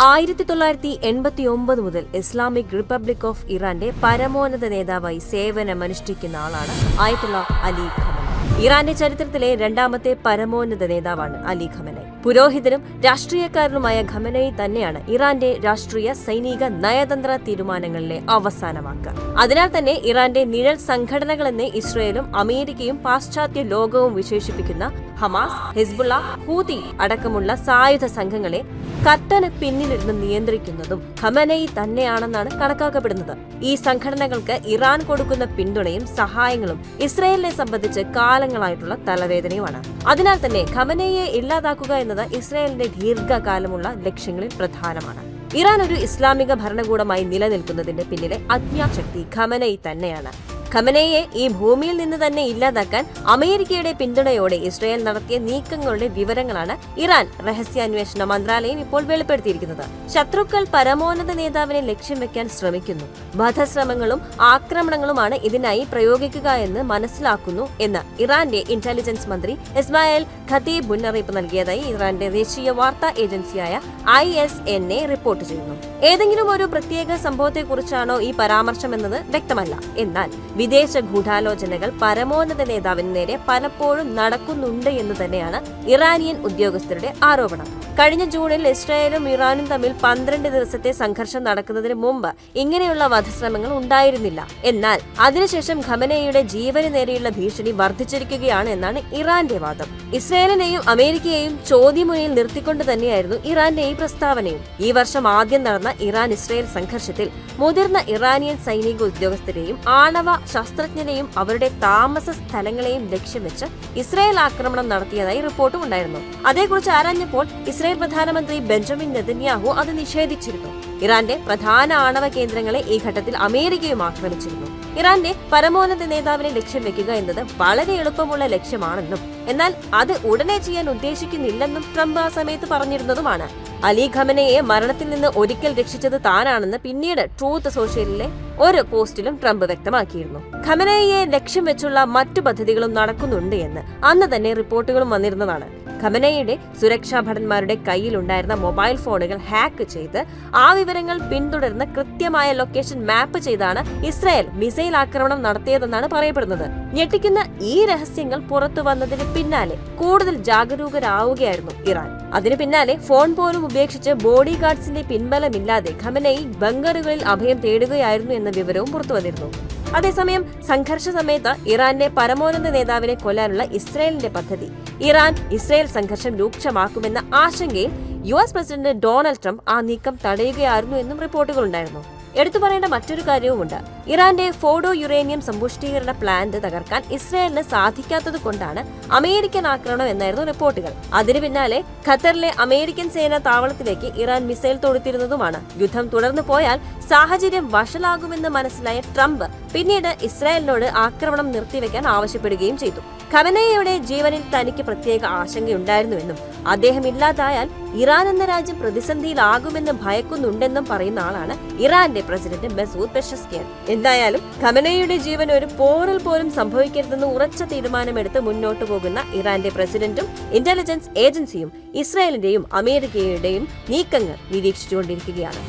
1989 മുതൽ Islamic republic of ഇറാന്റെ പരമോന്നത നേതാവായി സേവനമനുഷ്ഠിക്കുന്ന ആളാണ് ആയത്തുള്ള അലി ഖമനേയി. ഇറാന്റെ ചരിത്രത്തിലെ രണ്ടാമത്തെ പരമോന്നത നേതാവാണ് അലി ഖമനേയി. പുരോഹിതനും രാഷ്ട്രീയക്കാരനുമായ ഖമനേയി തന്നെയാണ് ഇറാന്റെ രാഷ്ട്രീയ, സൈനിക, നയതന്ത്ര തീരുമാനങ്ങളിലെ അവസാന വാക്ക്. അതിനാൽ തന്നെ ഇറാന്റെ നിഴൽ സംഘടനകളെന്ന് ഇസ്രയേലും അമേരിക്കയും പാശ്ചാത്യ ലോകവും വിശേഷിപ്പിക്കുന്ന ഹമാസ്, ഹിസ്ബുള്ള, ഹൂതി അടക്കമുള്ള സായുധ സംഘങ്ങളെ കർട്ടന് പിന്നിലിരുന്ന് നിയന്ത്രിക്കുന്നതും ഖമനേയി തന്നെയാണെന്നാണ് കണക്കാക്കപ്പെടുന്നത്. ഈ സംഘടനകൾക്ക് ഇറാൻ കൊടുക്കുന്ന പിന്തുണയും സഹായങ്ങളും ഇസ്രയേലിനെ സംബന്ധിച്ച് കാലങ്ങളായിട്ടുള്ള തലവേദനയുമാണ്. അതിനാൽ തന്നെ ഖമനേയിയെ ഇല്ലാതാക്കുക എന്നത് ഇസ്രയേലിന്റെ ദീർഘകാലമുള്ള ലക്ഷ്യങ്ങളിൽ പ്രധാനമാണ്. ഇറാൻ ഒരു ഇസ്ലാമിക ഭരണകൂടമായി നിലനിൽക്കുന്നതിന്റെ പിന്നിലെ അജ്ഞാശക്തി ഖമനേയി തന്നെയാണ്. ഖമനേയിയെ ഈ ഭൂമിയിൽ നിന്ന് തന്നെ ഇല്ലാതാക്കാൻ അമേരിക്കയുടെ പിന്തുണയോടെ ഇസ്രയേൽ നടത്തിയ നീക്കങ്ങളുടെ വിവരങ്ങളാണ് ഇറാൻ രഹസ്യാന്വേഷണ മന്ത്രാലയം ഇപ്പോൾ വെളിപ്പെടുത്തിയിരിക്കുന്നത്. ശത്രുക്കൾ പരമോന്നത നേതാവിനെ ലക്ഷ്യം വെക്കാൻ ശ്രമിക്കുന്നു, വധശ്രമങ്ങളും ആക്രമണങ്ങളുമാണ് ഇതിനായി പ്രയോഗിക്കുക എന്ന് മനസ്സിലാക്കുന്നു എന്ന് ഇറാന്റെ ഇന്റലിജൻസ് മന്ത്രി ഇസ്മായിൽ ഖതീബ് മുന്നറിയിപ്പ് നൽകിയതായി ഇറാന്റെ ദേശീയ വാർത്താ ഏജൻസിയായ ISNA റിപ്പോർട്ട് ചെയ്യുന്നു. ഏതെങ്കിലും ഒരു പ്രത്യേക സംഭവത്തെക്കുറിച്ചാണോ ഈ പരാമർശം എന്നത് വ്യക്തമല്ല. എന്നാൽ വിദേശ ഗൂഢാലോചനകൾ പരമോന്നത നേതാവിന് നേരെ പലപ്പോഴും നടക്കുന്നുണ്ട് എന്ന് തന്നെയാണ് ഇറാനിയൻ ഉദ്യോഗസ്ഥരുടെ ആരോപണം. കഴിഞ്ഞ ജൂണിൽ ഇസ്രായേലും ഇറാനും തമ്മിൽ 12 ദിവസത്തെ സംഘർഷം നടക്കുന്നതിന് മുമ്പ് ഇങ്ങനെയുള്ള വധശ്രമങ്ങൾ ഉണ്ടായിരുന്നില്ല. എന്നാൽ അതിനുശേഷം ഖമനേയിയുടെ ജീവന് നേരെയുള്ള ഭീഷണി വർദ്ധിച്ചിരിക്കുകയാണ് എന്നാണ് ഇറാന്റെ വാദം. ഇസ്രായേലിനെയും അമേരിക്കയെയും ചോദ്യമുനയിൽ നിർത്തിക്കൊണ്ട് തന്നെയായിരുന്നു ഇറാന്റെ ഈ പ്രസ്താവനയും. ഈ വർഷം ആദ്യം നടന്ന ഇറാൻ ഇസ്രായേൽ സംഘർഷത്തിൽ മുതിർന്ന ഇറാനിയൻ സൈനിക ഉദ്യോഗസ്ഥരെയും ആണവ ശാസ്ത്രജ്ഞരെയും അവരുടെ താമസ സ്ഥലങ്ങളെയും ലക്ഷ്യം വെച്ച് ഇസ്രായേൽ ആക്രമണം നടത്തിയതായി റിപ്പോർട്ടും ഉണ്ടായിരുന്നു. അതേക്കുറിച്ച് ആരാഞ്ഞപ്പോൾ ഇസ്രായേൽ പ്രധാനമന്ത്രി ബെഞ്ചമിൻ നെതന്യാഹു അത് നിഷേധിച്ചിരുന്നു. ഇറാന്റെ പ്രധാന ആണവ കേന്ദ്രങ്ങളെ ഈ ഘട്ടത്തിൽ അമേരിക്കയും ആക്രമിച്ചിരുന്നു. ഇറാന്റെ പരമോന്നത നേതാവിനെ ലക്ഷ്യം വെക്കുക എന്നത് വളരെ എളുപ്പമുള്ള ലക്ഷ്യമാണെന്നും എന്നാൽ അത് ഉടനെ ചെയ്യാൻ ഉദ്ദേശിക്കുന്നില്ലെന്നും ട്രംപ് ആ സമയത്ത് പറഞ്ഞിരുന്നതുമാണ്. അലി ഖമനേയിയെ മരണത്തിൽ നിന്ന് ഒരിക്കൽ രക്ഷിച്ചത് താനാണെന്ന് പിന്നീട് ട്രൂത്ത് സോഷ്യലിലെ ഒരു പോസ്റ്റിലും ട്രംപ് വ്യക്തമാക്കിയിരുന്നു. ഖമനേയിയെ ലക്ഷ്യം വെച്ചുള്ള മറ്റു പദ്ധതികളും നടക്കുന്നുണ്ട് എന്ന് അന്ന് തന്നെ റിപ്പോർട്ടുകളും വന്നിരുന്നതാണ്. ഖമനേയിയുടെ സുരക്ഷാ ഭടന്മാരുടെ കയ്യിലുണ്ടായിരുന്ന മൊബൈൽ ഫോണുകൾ ഹാക്ക് ചെയ്ത് ആ വിവരങ്ങൾ പിന്തുടർന്ന് കൃത്യമായ ലൊക്കേഷൻ മാപ്പ് ചെയ്താണ് ഇസ്രായേൽ മിസൈൽ ആക്രമണം നടത്തിയതെന്നാണ് പറയപ്പെടുന്നത്. ഞെട്ടിക്കുന്ന ഈ രഹസ്യങ്ങൾ പുറത്തു വന്നതിന് പിന്നാലെ കൂടുതൽ ജാഗരൂകരാവുകയായിരുന്നു ഇറാൻ. അതിനു പിന്നാലെ ഫോൺ പോലും ഉപേക്ഷിച്ച് ബോഡി ഗാർഡ്സിന്റെ പിൻബലമില്ലാതെ ഖമനേയി ബങ്കറുകളിൽ അഭയം തേടുകയായിരുന്നു എന്ന വിവരവും പുറത്തുവന്നിരുന്നു. അതേസമയം സംഘർഷ സമയത്ത് ഇറാന്റെ പരമോന്നത നേതാവിനെ കൊല്ലാനുള്ള ഇസ്രായേലിന്റെ പദ്ധതി ഇറാൻ ഇസ്രായേൽ സംഘർഷം രൂക്ഷമാക്കുമെന്ന ആശങ്കയിൽ US പ്രസിഡന്റ് ഡൊണാൾഡ് ട്രംപ് ആ നീക്കം തടയുകയായിരുന്നു എന്നും റിപ്പോർട്ടുകളുണ്ടായിരുന്നു. എടുത്തു പറയേണ്ട മറ്റൊരു കാര്യവുമുണ്ട്. ഇറാന്റെ ഫോഡോ യുറേനിയം സമ്പുഷ്ടീകരണ പ്ലാന്റ് തകർക്കാൻ ഇസ്രായേലിന് സാധിക്കാത്തത് കൊണ്ടാണ് അമേരിക്കൻ ആക്രമണം എന്നായിരുന്നു റിപ്പോർട്ടുകൾ. അതിനു പിന്നാലെ ഖത്തറിലെ അമേരിക്കൻ സേനാ താവളത്തിലേക്ക് ഇറാൻ മിസൈൽ തൊടുത്തിരുന്നതുമാണ്. യുദ്ധം തുടർന്നു പോയാൽ സാഹചര്യം വഷളാകുമെന്ന് മനസ്സിലായ ട്രംപ് പിന്നീട് ഇസ്രായേലിനോട് ആക്രമണം നിർത്തിവെക്കാൻ ആവശ്യപ്പെടുകയും ചെയ്തു. ഖമനേയിയുടെ ജീവനിൽ തനിക്ക് പ്രത്യേക ആശങ്കയുണ്ടായിരുന്നുവെന്നും അദ്ദേഹം ഇല്ലാതായാൽ ഇറാൻ എന്ന രാജ്യം പ്രതിസന്ധിയിലാകുമെന്ന് ഭയക്കുന്നുണ്ടെന്നും പറയുന്ന ആളാണ് ഇറാന്റെ പ്രസിഡന്റ് മസൂദ് പെഷസ്കിയാൻ. എന്തായാലും ഖമനേയിയുടെ ജീവൻ ഒരു പോറിൽ പോലും സംഭവിക്കരുതെന്ന് ഉറച്ച തീരുമാനമെടുത്ത് മുന്നോട്ടു പോകുന്ന ഇറാന്റെ പ്രസിഡന്റും ഇന്റലിജൻസ് ഏജൻസിയും ഇസ്രായേലിന്റെയും അമേരിക്കയുടെയും നീക്കങ്ങൾ നിരീക്ഷിച്ചുകൊണ്ടിരിക്കുകയാണ്.